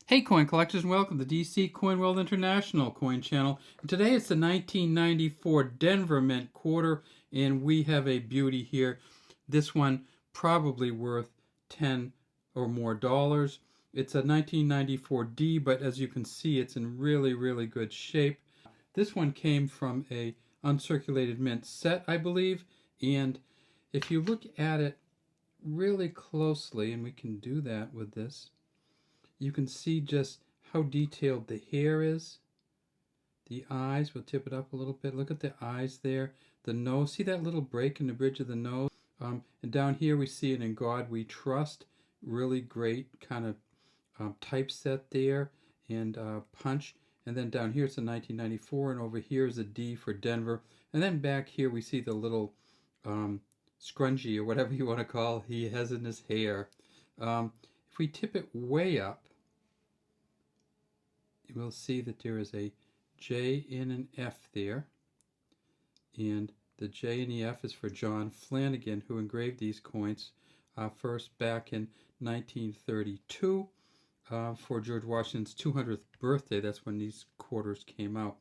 Hey coin collectors, and welcome to DC Coin World International coin channel. And today it's the 1994 Denver Mint quarter, and we have a beauty here. This one probably worth 10 or more dollars. It's a 1994 D, but as you can see, it's in really good shape. This one came from a uncirculated mint set, I believe, and if you look at it really closely, and we can do that with this, you can see just how detailed the hair is. The eyes, we'll tip it up a little bit. Look at the eyes there. The nose, see that little break in the bridge of the nose? And down here we see it In God We Trust. Really great kind of typeset there and punch. And then down here it's a 1994, and over here is a D for Denver. And then back here we see the little scrunchie, or whatever you want to call he has in his hair. If we tip it way up, you will see that there is a J and an F there, and the J and the F is for John Flanagan, who engraved these coins first back in 1932 for George Washington's 200th birthday. That's when these quarters came out.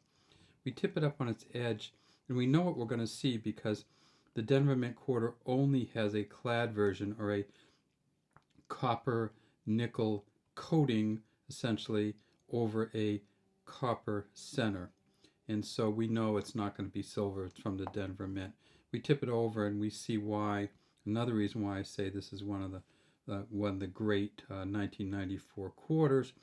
We tip it up on its edge, and we know what we're going to see because the Denver Mint quarter only has a clad version, or a copper nickel coating, essentially, over a copper center. And so we know it's not going to be silver. It's from the Denver Mint. We tip it over and we see why. Another reason why I say this is one of the great 1994 quarters. It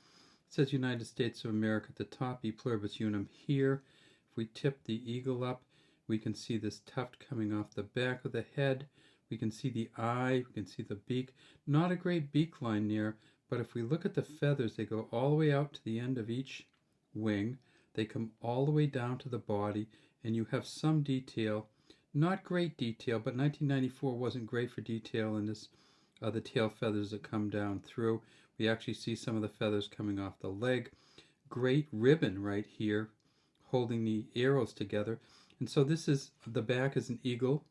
says United States of America at the top, E pluribus unum here. If we tip the eagle up, we can see this tuft coming off the back of the head. We can see the eye, we can see the beak. Not a great beak line there, but if we look at the feathers, they go all the way out to the end of each wing. They come all the way down to the body, and you have some detail. Not great detail, but 1994 wasn't great for detail in this. The tail feathers that come down through. We actually see some of the feathers coming off the leg. Great ribbon right here, holding the arrows together. And so this is, the back is an eagle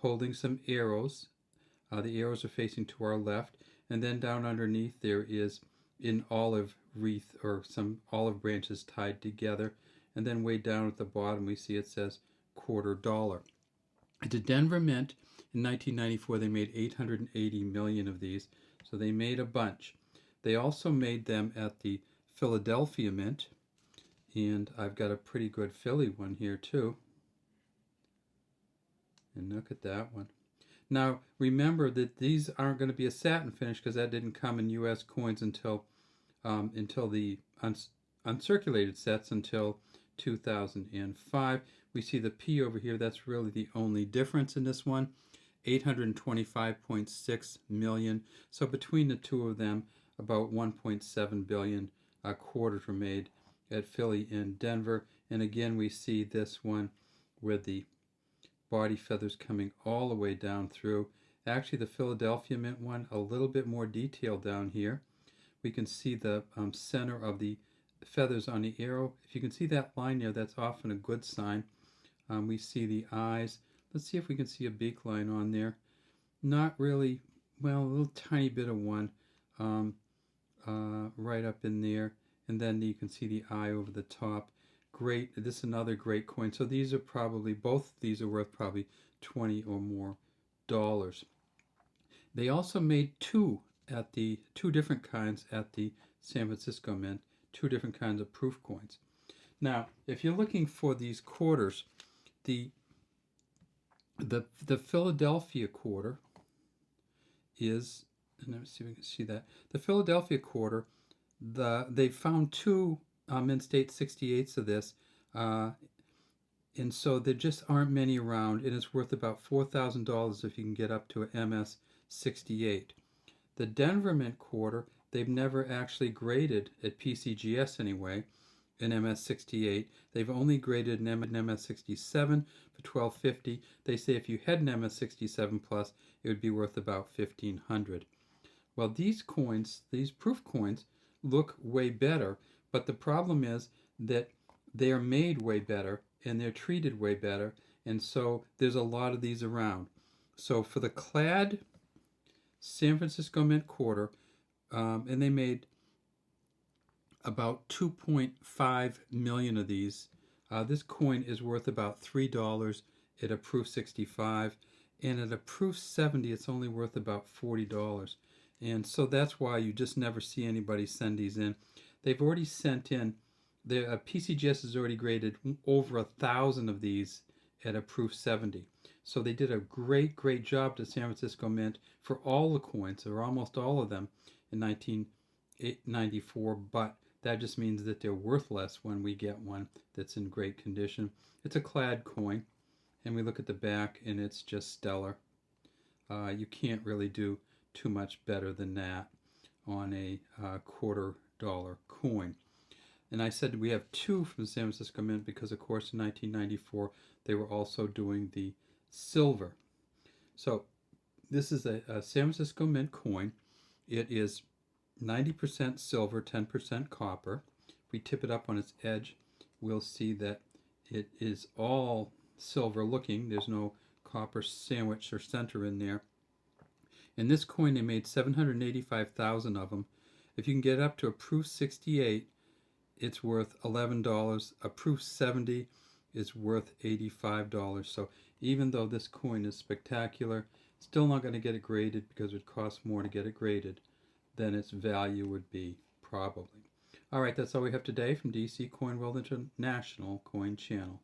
holding some arrows. The arrows are facing to our left, and then down underneath there is an olive wreath, or some olive branches tied together, and then way down at the bottom we see it says $quarter. At the Denver Mint in 1994 they made 880 million of these, so they made a bunch. They also made them at the Philadelphia Mint, and I've got a pretty good Philly one here too. And look at that one. Now remember that these aren't going to be a satin finish because that didn't come in U.S. coins until the uncirculated sets until 2005. We see the P over here. That's really the only difference in this one. 825.6 million. So between the two of them, about 1.7 billion quarters were made at Philly and Denver. And again, we see this one with the body feathers coming all the way down through. Actually, the Philadelphia Mint one, a little bit more detail down here. We can see the center of the feathers on the arrow. If you can see that line there, that's often a good sign. We see the eyes. Let's see if we can see a beak line on there. Not really. Well, a little tiny bit of one right up in there. And then you can see the eye over the top. Great. This is another great coin. So these are probably, both these are worth probably 20 or more dollars. They also made two different kinds at the San Francisco Mint, two different kinds of proof coins. Now, if you're looking for these quarters, the Philadelphia quarter is, and let me see if we can see that. The Philadelphia quarter, they found two Mint State 68s of this, and so there just aren't many around, and it's worth about $4,000 if you can get up to an MS 68. The Denver Mint quarter, they've never actually graded at PCGS anyway, an MS68. They've only graded an MS67 for $12.50. They say if you had an MS67 plus, it would be worth about $1,500. Well, these coins, these proof coins, look way better, but the problem is that they are made way better and they're treated way better, and so there's a lot of these around. So for the clad San Francisco Mint quarter, and they made about 2.5 million of these. This coin is worth about $3 at a proof 65, and at a proof 70 it's only worth about $40. And so that's why you just never see anybody send these in. They've already sent in, the PCGS has already graded over 1,000 of these at a proof 70. So they did a great job to San Francisco Mint for all the coins, or almost all of them, in 1994, but that just means that they're worth less when we get one that's in great condition. It's a clad coin, and we look at the back and it's just stellar. You can't really do too much better than that on a $quarter coin. And I said we have two from San Francisco Mint because, of course, in 1994 they were also doing the silver. So this is a San Francisco Mint coin. It is 90% silver, 10% copper. If we tip it up on its edge, we'll see that it is all silver looking. There's no copper sandwich or center in there. In this coin, they made 785,000 of them. If you can get up to a proof 68, it's worth $11. A proof 70 is worth $85. So even though this coin is spectacular, still not going to get it graded because it costs more to get it graded than its value would be, probably. All right, that's all we have today from DC Coin World International Coin Channel.